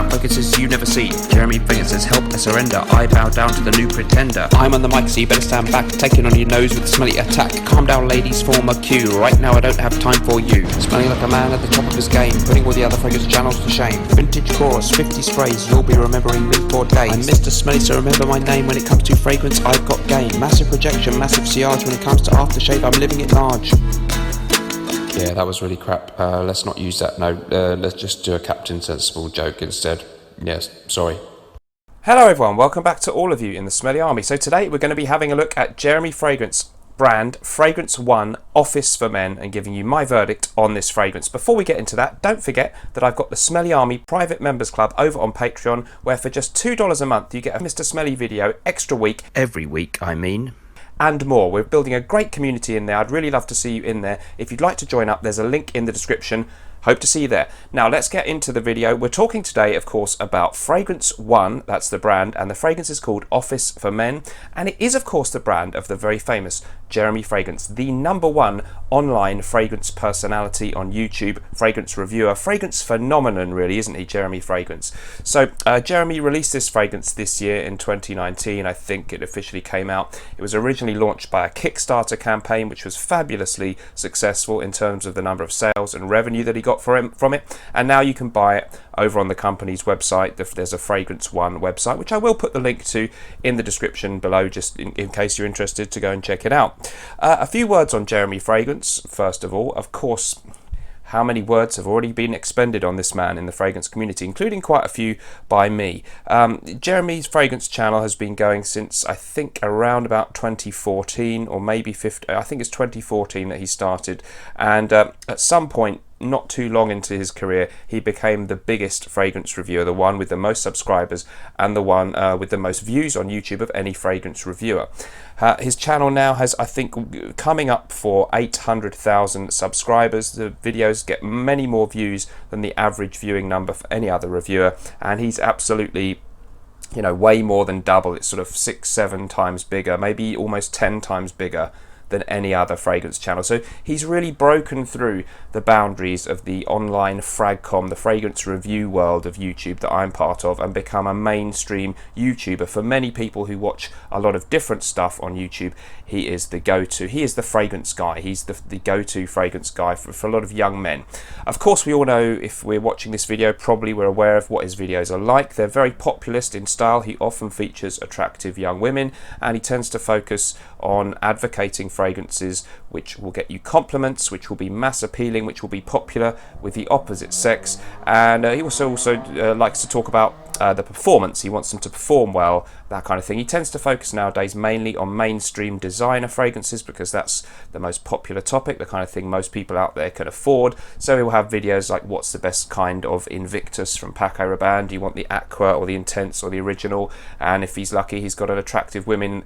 about fragrances you've never seen. Jeremy Fragrances, help I surrender. I bow down to the new pretender. I'm on the mic, so you better stand back. Taking on your nose with a smelly attack. Calm down, ladies, form a queue. Right now I don't have time for you. Smelling like a man at the top of his game, putting all the other fragrance channels to shame. Vintage chorus, 50 sprays, you'll be remembering me for days. I'm Mr. Smelly, so remember my name. When it comes to fragrance, I've got game. Massive projection, massive sillage. When it comes to aftershave, I'm living it large. Yeah, that was really crap. Let's not use that. No, let's just do a Captain Sensible joke instead. Yes, sorry. Hello everyone, welcome back to all of you in the Smelly Army. So today we're going to be having a look at Jeremy Fragrance brand Fragrance One Office for Men and giving you my verdict on this fragrance. Before we get into that, don't forget that I've got the Smelly Army private members club over on Patreon, where for just $2 a month you get a Mr. Smelly video extra week. Every week, I mean. And more. We're building a great community in there. I'd really love to see you in there. If you'd like to join up, there's a link in the description. Hope to see you there. Now let's get into the video. We're talking today, of course, about Fragrance One, that's the brand, and the fragrance is called Office for Men, and it is, of course, the brand of the very famous Jeremy Fragrance, the #1 online fragrance personality on YouTube, fragrance reviewer, fragrance phenomenon, really, isn't he, Jeremy Fragrance? So Jeremy released this fragrance this year in 2019. I think it officially came out. It was originally launched by a Kickstarter campaign, which was fabulously successful in terms of the number of sales and revenue that he got from it, and now you can buy it over on the company's website. There's a Fragrance One website, which I will put the link to in the description below, just in case you're interested to go and check it out. A few words on Jeremy Fragrance. First of all, of course, how many words have already been expended on this man in the fragrance community, including quite a few by me. Jeremy's fragrance channel has been going since, I think, around about 2014 or maybe 15. I think it's 2014 that he started, and at some point not too long into his career, he became the biggest fragrance reviewer, the one with the most subscribers and the one with the most views on YouTube of any fragrance reviewer. His channel now has, I think, coming up for 800,000 subscribers. The videos get many more views than the average viewing number for any other reviewer, and he's absolutely, you know, way more than double. It's sort of 6-7 times bigger, maybe almost 10 times bigger than any other fragrance channel. So he's really broken through the boundaries of the online fragcom, the fragrance review world of YouTube that I'm part of, and become a mainstream YouTuber. For many people who watch a lot of different stuff on YouTube, he is the go-to. He is the fragrance guy. He's the go-to fragrance guy for a lot of young men. Of course, we all know, if we're watching this video, probably we're aware of what his videos are like. They're very populist in style. He often features attractive young women, and he tends to focus on advocating fragrances which will get you compliments, which will be mass appealing, which will be popular with the opposite sex. And he also likes to talk about the performance. He wants them to perform well, that kind of thing. He tends to focus nowadays mainly on mainstream designer fragrances because that's the most popular topic, the kind of thing most people out there can afford. So he'll have videos like, what's the best kind of Invictus from Paco Rabanne? Do you want the Aqua or the Intense or the Original? And if he's lucky, he's got an attractive woman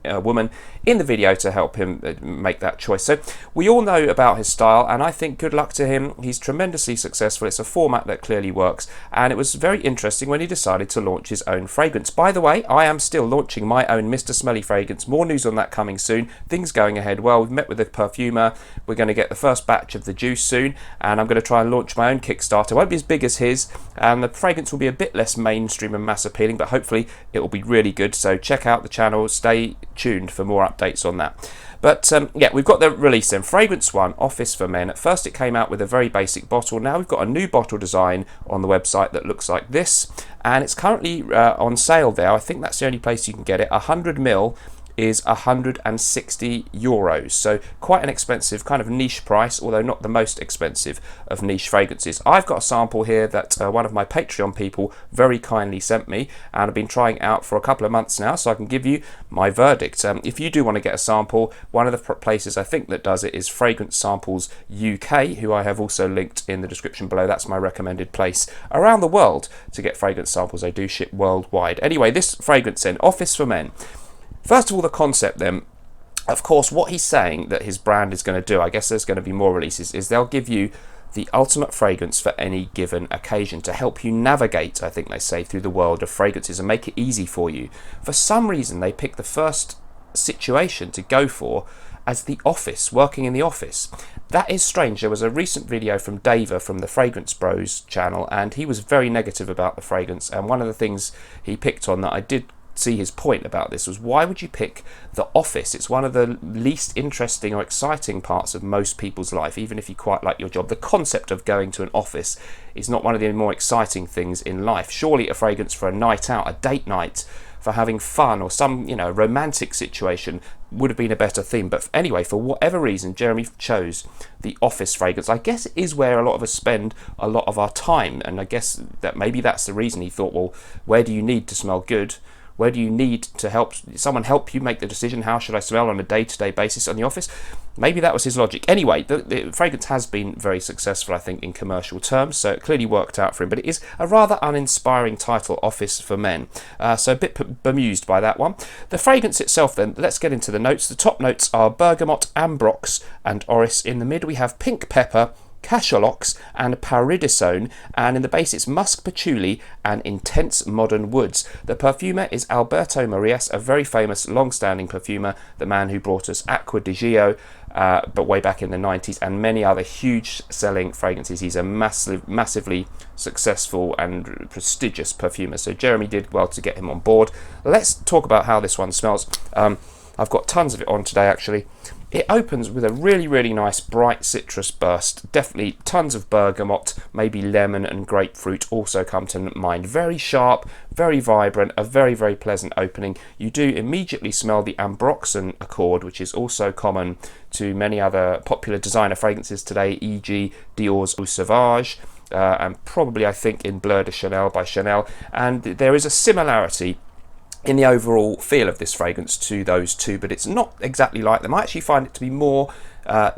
in the video to help him make that choice. So we all know about his style, and I think good luck to him. He's tremendously successful. It's a format that clearly works, and it was very interesting when he decided to launch his own fragrance. By the way, I am still launching my own Mr. Smelly fragrance. More news on that coming soon. Things going ahead well. We've met with the perfumer. We're going to get the first batch of the juice soon, and I'm going to try and launch my own Kickstarter. It won't be as big as his, and the fragrance will be a bit less mainstream and mass appealing, but hopefully it will be really good. So check out the channel. Stay tuned for more updates on that. But yeah, we've got the release then. Fragrance One, Office for Men. At first it came out with a very basic bottle. Now we've got a new bottle design on the website that looks like this. And it's currently on sale there. I think that's the only place you can get it. 100ml is €160, so quite an expensive kind of niche price, although not the most expensive of niche fragrances. I've got a sample here that one of my Patreon people very kindly sent me, and I've been trying out for a couple of months now, so I can give you my verdict. If you do want to get a sample, one of the places I think that does it is Fragrance Samples UK, who I have also linked in the description below. That's my recommended place around the world to get fragrance samples. I do ship worldwide. Anyway, this fragrance then, Office for Men. First of all, the concept then. Of course, what he's saying that his brand is going to do, I guess there's going to be more releases, is they'll give you the ultimate fragrance for any given occasion to help you navigate, I think they say, through the world of fragrances and make it easy for you. For some reason, they pick the first situation to go for as the office, working in the office. That is strange. There was a recent video from Dava from the Fragrance Bros channel, and he was very negative about the fragrance, and one of the things he picked on that I did see his point about this was, why would you pick the office? It's one of the least interesting or exciting parts of most people's life, even if you quite like your job. The concept of going to an office is not one of the more exciting things in life. Surely a fragrance for a night out, a date night, for having fun, or some romantic situation would have been a better theme. But anyway, for whatever reason, Jeremy chose the office fragrance. I guess it is where a lot of us spend a lot of our time, and I guess that maybe that's the reason he thought, well, where do you need to smell good? Where do you need to someone help you make the decision, how should I smell on a day-to-day basis on the office? Maybe that was his logic. Anyway, the fragrance has been very successful, I think, in commercial terms, so it clearly worked out for him. But it is a rather uninspiring title, Office for Men. So a bit bemused by that one. The fragrance itself, then, let's get into the notes. The top notes are bergamot, ambrox, and orris. In the mid, we have pink pepper, cachalox and paridisone, and in the base it's musk patchouli and intense modern woods. The perfumer is Alberto Marias, a very famous long-standing perfumer, the man who brought us Acqua di Gio, but way back in the 90s, and many other huge selling fragrances. He's a massively successful and prestigious perfumer, so Jeremy did well to get him on board. Let's talk about how this one smells. I've got tons of it on today, actually. It opens with a really, really nice bright citrus burst. Definitely tons of bergamot, maybe lemon and grapefruit also come to mind. Very sharp, very vibrant, a very, very pleasant opening. You do immediately smell the ambroxan accord, which is also common to many other popular designer fragrances today, e.g. Dior's Eau Sauvage, and probably, I think, in Bleu de Chanel by Chanel. And there is a similarity in the overall feel of this fragrance to those two, but it's not exactly like them. I actually find it to be more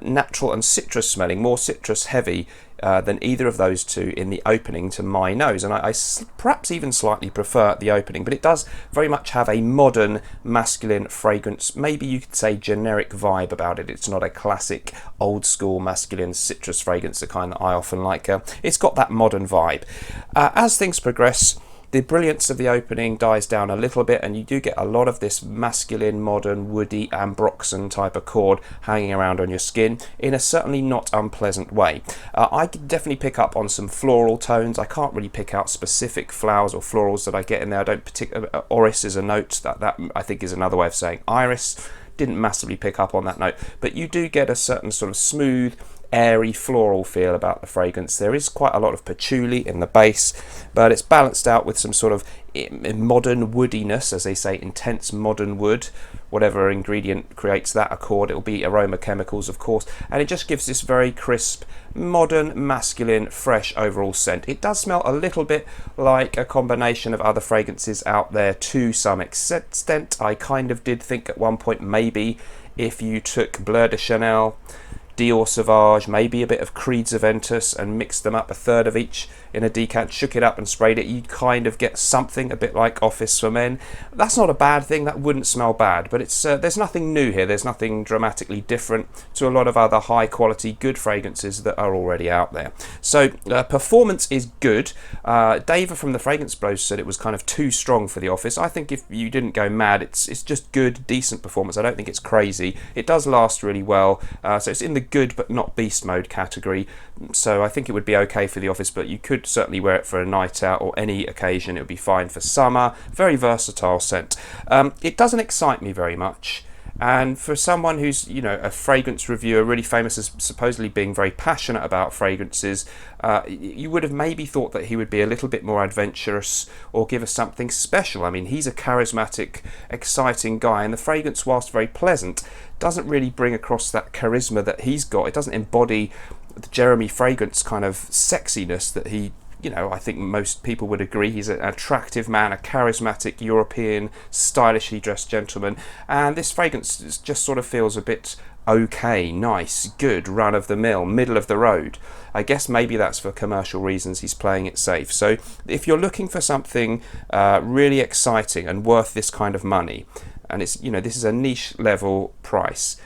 natural and citrus smelling, more citrus heavy than either of those two in the opening to my nose, and I perhaps even slightly prefer the opening, but it does very much have a modern masculine fragrance, maybe you could say generic vibe about it. It's not a classic old school masculine citrus fragrance, the kind that I often like. It's got that modern vibe. As things progress, the brilliance of the opening dies down a little bit, and you do get a lot of this masculine, modern, woody, ambroxan type accord hanging around on your skin in a certainly not unpleasant way. I could definitely pick up on some floral tones. I can't really pick out specific flowers or florals that I get in there. I don't particularly. Orris is a note that I think is another way of saying iris. Didn't massively pick up on that note, but you do get a certain sort of smooth, airy floral feel about the fragrance. There is quite a lot of patchouli in the base, but it's balanced out with some sort of modern woodiness, as they say, intense modern wood. Whatever ingredient creates that accord, it'll be aroma chemicals, of course, and it just gives this very crisp, modern, masculine, fresh overall scent. It does smell a little bit like a combination of other fragrances out there to some extent. I kind of did think at one point maybe if you took Bleu de Chanel, Dior Sauvage, maybe a bit of Creed Aventus, and mixed them up, a third of each in a decant, shook it up and sprayed it, you'd kind of get something a bit like Office for Men. That's not a bad thing, that wouldn't smell bad, but it's there's nothing new here, there's nothing dramatically different to a lot of other high quality good fragrances that are already out there. So performance is good. Dava from the Fragrance Bros said it was kind of too strong for the Office. I think if you didn't go mad, it's just good, decent performance. I don't think it's crazy. It does last really well, so it's in the good but not beast mode category, so I think it would be okay for the Office, but you could certainly wear it for a night out or any occasion. It would be fine for summer. Very versatile scent. It doesn't excite me very much, and for someone who's, you know, a fragrance reviewer, really famous as supposedly being very passionate about fragrances, you would have maybe thought that he would be a little bit more adventurous or give us something special. I mean, he's a charismatic, exciting guy, and the fragrance, whilst very pleasant, doesn't really bring across that charisma that he's got. It doesn't embody the Jeremy fragrance kind of sexiness that he, you know, I think most people would agree he's an attractive man, a charismatic European, stylishly dressed gentleman, and this fragrance just sort of feels a bit okay, nice, good, run-of-the-mill, middle of the road. I guess maybe that's for commercial reasons, he's playing it safe. So if you're looking for something really exciting and worth this kind of money, and it's, you know, this is a niche level price,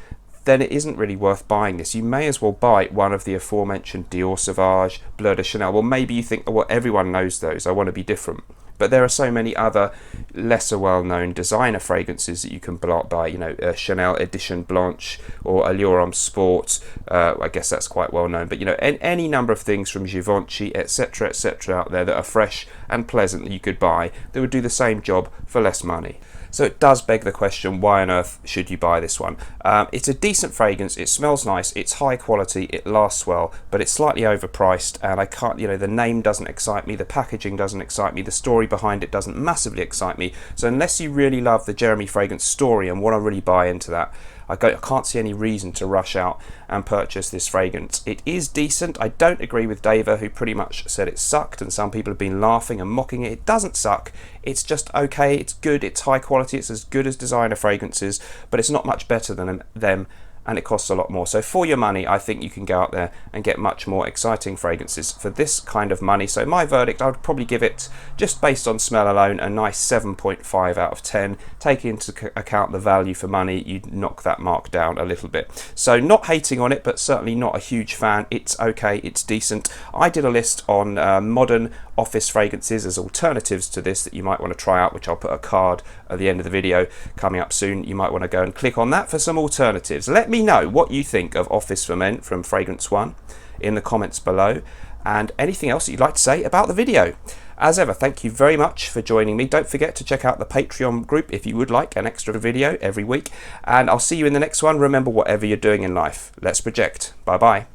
then it isn't really worth buying this. You may as well buy one of the aforementioned Dior Sauvage, Bleu de Chanel. Well, maybe you think, oh, well, everyone knows those, I want to be different. But there are so many other lesser well-known designer fragrances that you can buy, you know, Chanel Edition Blanche or Allure Homme Sport. I guess that's quite well known, but you know, any number of things from Givenchy, etc., out there that are fresh and pleasant that you could buy that would do the same job for less money. So it does beg the question, why on earth should you buy this one? It's a decent fragrance, it smells nice, it's high quality, it lasts well, but it's slightly overpriced, and I can't, you know, the name doesn't excite me, the packaging doesn't excite me, the story behind it doesn't massively excite me. So unless you really love the Jeremy Fragrance story and want to really buy into that, I can't see any reason to rush out and purchase this fragrance. It is decent. I don't agree with Dava, who pretty much said it sucked, and some people have been laughing and mocking it. It doesn't suck. It's just okay. It's good. It's high quality. It's as good as designer fragrances, but it's not much better than them, and it costs a lot more. So for your money, I think you can go out there and get much more exciting fragrances for this kind of money. So my verdict, I would probably give it, just based on smell alone, a nice 7.5 out of 10. Taking into account the value for money, you'd knock that mark down a little bit. So not hating on it, but certainly not a huge fan. It's okay, it's decent. I did a list on modern office fragrances as alternatives to this that you might want to try out, which I'll put a card at the end of the video coming up soon. You might want to go and click on that for some alternatives. Let me know what you think of Office for Men from Fragrance One in the comments below, and anything else that you'd like to say about the video. As ever, thank you very much for joining me. Don't forget to check out the Patreon group if you would like an extra video every week, and I'll see you in the next one. Remember, whatever you're doing in life, let's project. Bye bye.